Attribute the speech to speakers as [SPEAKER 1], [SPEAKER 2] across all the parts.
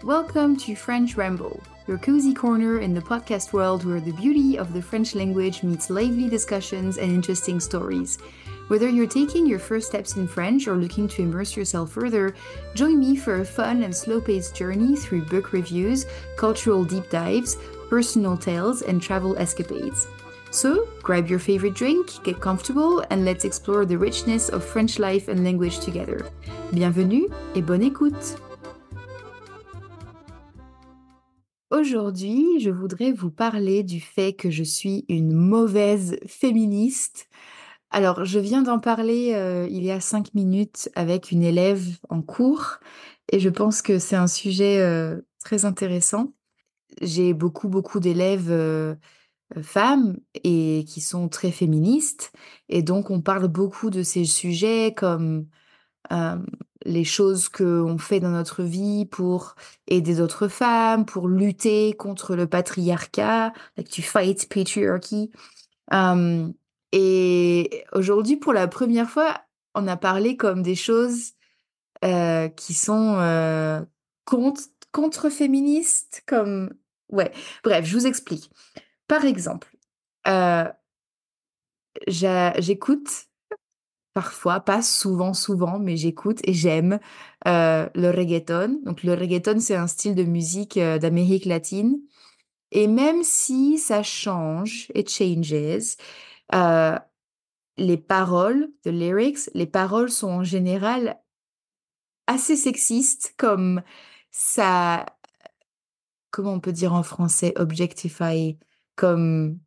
[SPEAKER 1] Welcome to French Ramble, your cozy corner in the podcast world where the beauty of the French language meets lively discussions and interesting stories. Whether you're taking your first steps in French or looking to immerse yourself further, join me for a fun and slow-paced journey through book reviews, cultural deep dives, personal tales, and travel escapades. So, grab your favorite drink, get comfortable, and let's explore the richness of French life and language together. Bienvenue et bonne écoute! Aujourd'hui, je voudrais vous parler du fait que je suis une mauvaise féministe. Alors, je viens d'en parler il y a 5 minutes avec une élève en cours et je pense que c'est un sujet très intéressant. J'ai beaucoup d'élèves femmes et qui sont très féministes et donc on parle beaucoup de ces sujets comme hem, les choses qu'on fait dans notre vie pour aider d'autres femmes, pour lutter contre le patriarcat, like to fight patriarchy. Hem et aujourd'hui, pour la première fois, on a parlé comme des choses, qui sont, cont contre-féministes, comme ouais, bref, je vous explique. Par exemple, heu, j'écoute parfois, pas souvent, mais j'écoute et j'aime, le reggaeton. Donc le reggaeton, c'est un style de musique, d'Amérique latine et même si ça change, it changes, heu, les paroles, the lyrics, les paroles sont en général assez sexistes comme ça comment on peut dire en français objectify? Comme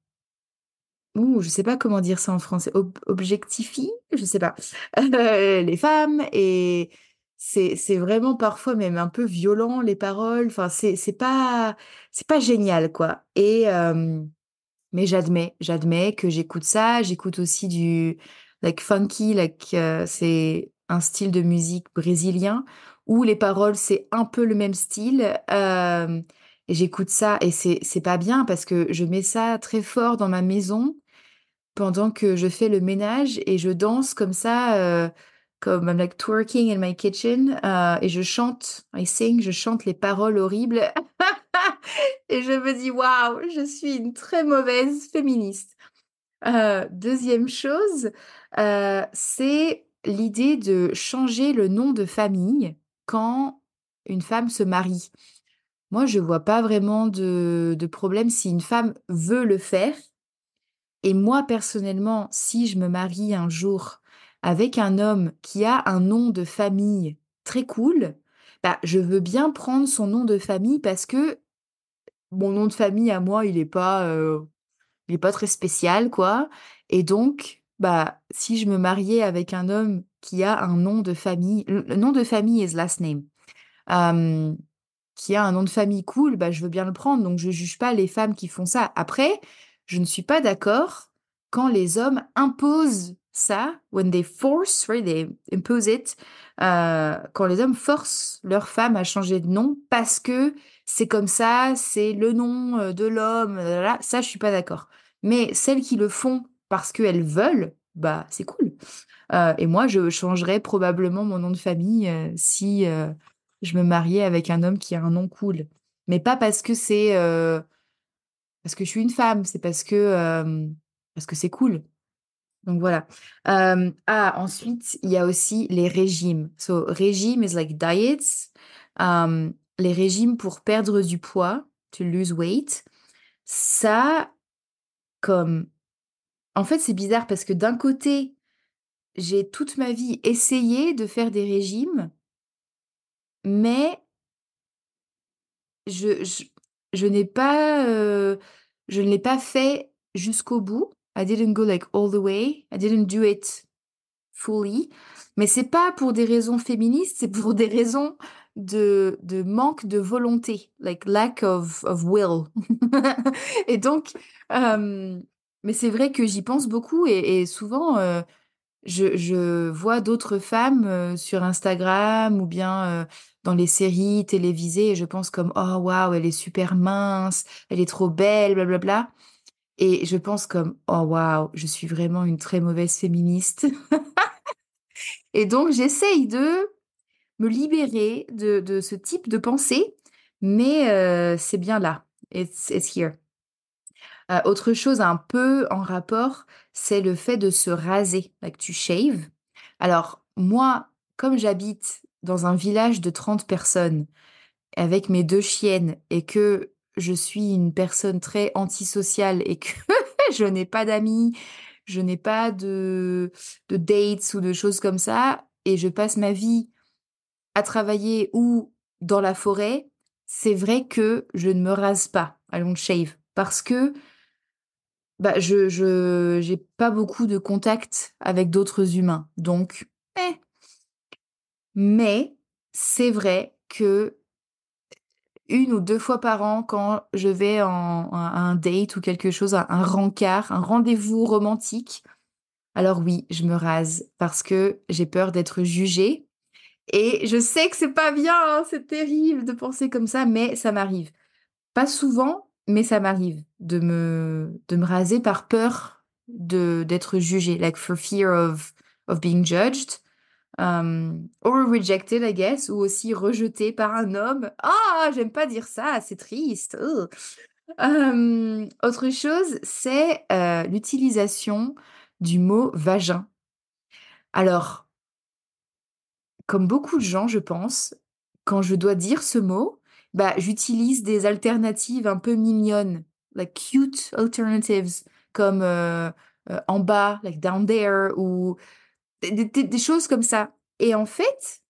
[SPEAKER 1] je sais pas comment dire ça en français. Objectifie? Je sais pas. Les femmes et c'est vraiment parfois même un peu violent les paroles. Enfin, c'est pas génial, quoi et mais j'admets que j'écoute ça. J'écoute aussi du like funky, like, c'est un style de musique brésilien où les paroles, c'est un peu le même style, et j'écoute ça et c'est pas bien parce que je mets ça très fort dans ma maison pendant que je fais le ménage et je danse comme ça, comme I'm like twerking in my kitchen, et je chante, I sing, je chante les paroles horribles et je me dis: «Waouh, je suis une très mauvaise féministe». 2e chose, c'est l'idée de changer le nom de famille quand une femme se marie. Moi, je vois pas vraiment de problème si une femme veut le faire et moi, personnellement, si je me marie un jour avec un homme qui a un nom de famille très cool, bah, je veux bien prendre son nom de famille parce que mon nom de famille à moi, il est pas très spécial, quoi et donc, bah, si je me mariais avec un homme qui a un nom de famille le nom de famille is last name, hem, qui a un nom de famille cool, bah, je veux bien le prendre, donc je juge pas les femmes qui font ça. Après, je ne suis pas d'accord quand les hommes imposent ça, when they force, right, they impose it, quand les hommes forcent leurs femmes à changer de nom parce que c'est comme ça, c'est le nom, de l'homme, ça je suis pas d'accord. Mais celles qui le font parce qu'elles veulent, bah, c'est cool. Et moi, je changerais probablement mon nom de famille, si, je me mariais avec un homme qui a un nom cool. Mais pas parce que je suis une femme, c'est parce que c'est cool. Donc voilà. Ensuite, il y a aussi les régimes. So régime is like diets. Les régimes pour perdre du poids, to lose weight. Ça, comme en fait, c'est bizarre parce que d'un côté, j'ai toute ma vie essayé de faire des régimes, mais je je je n'ai pas, je ne l'ai pas fait jusqu'au bout. I didn't go, like, all the way. I didn't do it fully. Mais c'est pas pour des raisons féministes, c'est pour des raisons de manque de volonté, like lack of will. Et donc, mais c'est vrai que j'y pense beaucoup et souvent, je vois d'autres femmes, sur Instagram ou bien, dans les séries télévisées et je pense comme: «Oh waouh, elle est super mince, elle est trop belle, blablabla» et je pense comme: «Oh waouh, je suis vraiment une très mauvaise féministe» et donc j'essaye de me libérer de ce type de pensée mais c'est bien là. It's here. Autre chose un peu en rapport, c'est le fait de se raser, like to shave. Alors moi, comme j'habite dans un village de 30 personnes avec mes 2 chiennes et que je suis une personne très antisociale et que je n'ai pas d'amis, je n'ai pas de dates ou de choses comme ça et je passe ma vie à travailler ou dans la forêt, c'est vrai que je ne me rase pas, I don't shave, parce que, bah, je j'ai pas beaucoup de contact avec d'autres humains, donc mais c'est vrai que 1 ou 2 fois par an, quand je vais en à un date ou quelque chose, un rencard, un rendez-vous romantique, alors oui, je me rase parce que j'ai peur d'être jugée et je sais que c'est pas bien, hein, c'est terrible de penser comme ça, mais ça m'arrive. Pas souvent, mais ça m'arrive de me raser par peur d'être jugée, like for fear of being judged, or rejected, I guess, ou aussi rejetée par un homme. Ah! J'aime pas dire ça, c'est triste. Ugh. Autre chose, c'est, l'utilisation du mot vagin. Alors, comme beaucoup de gens, je pense, quand je dois dire ce mot, bah, j'utilise des alternatives un peu mignonnes, like cute alternatives, comme, en bas, like down there, ou des choses comme ça. Et en fait,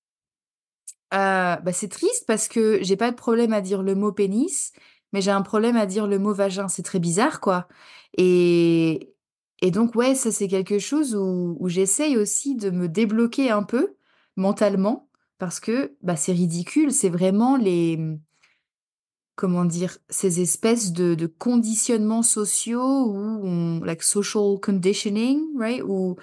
[SPEAKER 1] bah, c'est triste parce que j'ai pas de problème à dire le mot pénis, mais j'ai un problème à dire le mot vagin. C'est très bizarre, quoi. Et et donc ouais, ça c'est quelque chose où j'essaye aussi de me débloquer un peu mentalement parce que, bah, c'est ridicule. C'est vraiment comment dire? Ces espèces de conditionnements sociaux où on like social conditioning, right? Où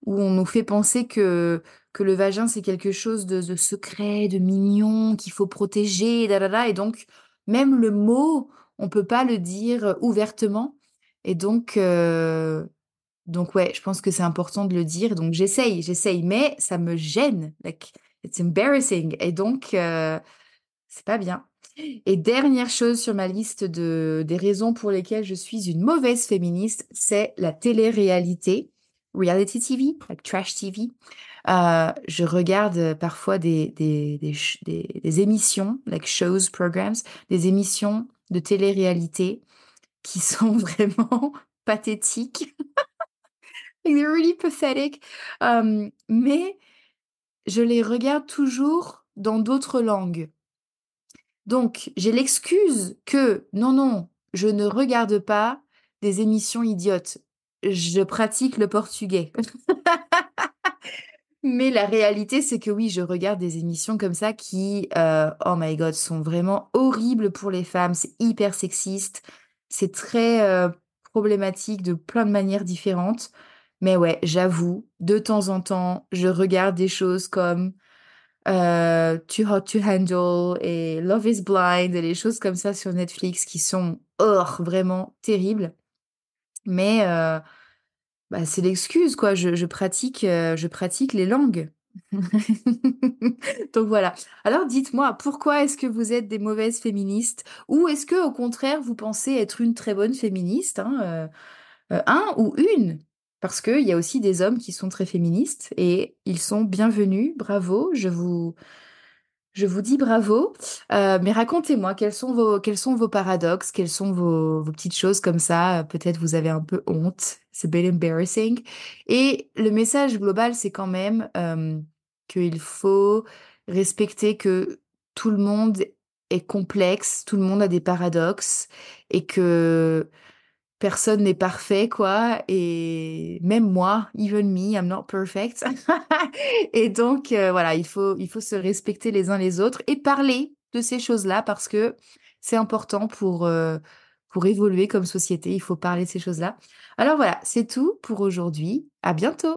[SPEAKER 1] on nous fait penser que le vagin, c'est quelque chose de secret, de mignon, qu'il faut protéger, da da da et donc même le mot, on peut pas le dire ouvertement et donc ouais, je pense que c'est important de le dire donc j'essaye, mais ça me gêne, like it's embarrassing et donc c'est pas bien. Et dernière chose sur ma liste des raisons pour lesquelles je suis une mauvaise féministe, c'est la télé-réalité, reality TV, like trash TV. Je regarde parfois des émissions, like shows, programs, des émissions de télé-réalité qui sont vraiment pathétiques. Like, they're really pathetic. Mais je les regarde toujours dans d'autres langues. Donc, j'ai l'excuse que non, non, je ne regarde pas des émissions idiotes. Je pratique le portugais. Mais la réalité, c'est que oui, je regarde des émissions comme ça qui, oh my God, sont vraiment horribles pour les femmes. C'est hyper sexiste. C'est très problématique de plein de manières différentes. Mais ouais, j'avoue, de temps en temps, je regarde des choses comme Too Hot to Handle et Love is Blind et les choses comme ça sur Netflix qui sont vraiment terribles. Mais bah, c'est l'excuse quoi, je pratique les langues. Donc voilà. Alors dites-moi, pourquoi est-ce que vous êtes des mauvaises féministes? Ou est-ce que au contraire vous pensez être une très bonne féministe, hein, un ou une? Parce qu'il y a aussi des hommes qui sont très féministes et ils sont bienvenus, bravo, je vous dis bravo, mais racontez-moi quels sont vos paradoxes, quelles sont vos petites choses comme ça, peut-être vous avez un peu honte, c'est a bit embarrassing et le message global, c'est quand même, qu'il faut respecter que tout le monde est complexe, tout le monde a des paradoxes et que personne n'est parfait, quoi, et même moi, even me, I'm not perfect. Et donc, voilà, il faut se respecter les uns les autres et parler de ces choses-là parce que c'est important pour évoluer comme société. Il faut parler de ces choses-là. Alors voilà, c'est tout pour aujourd'hui. À bientôt!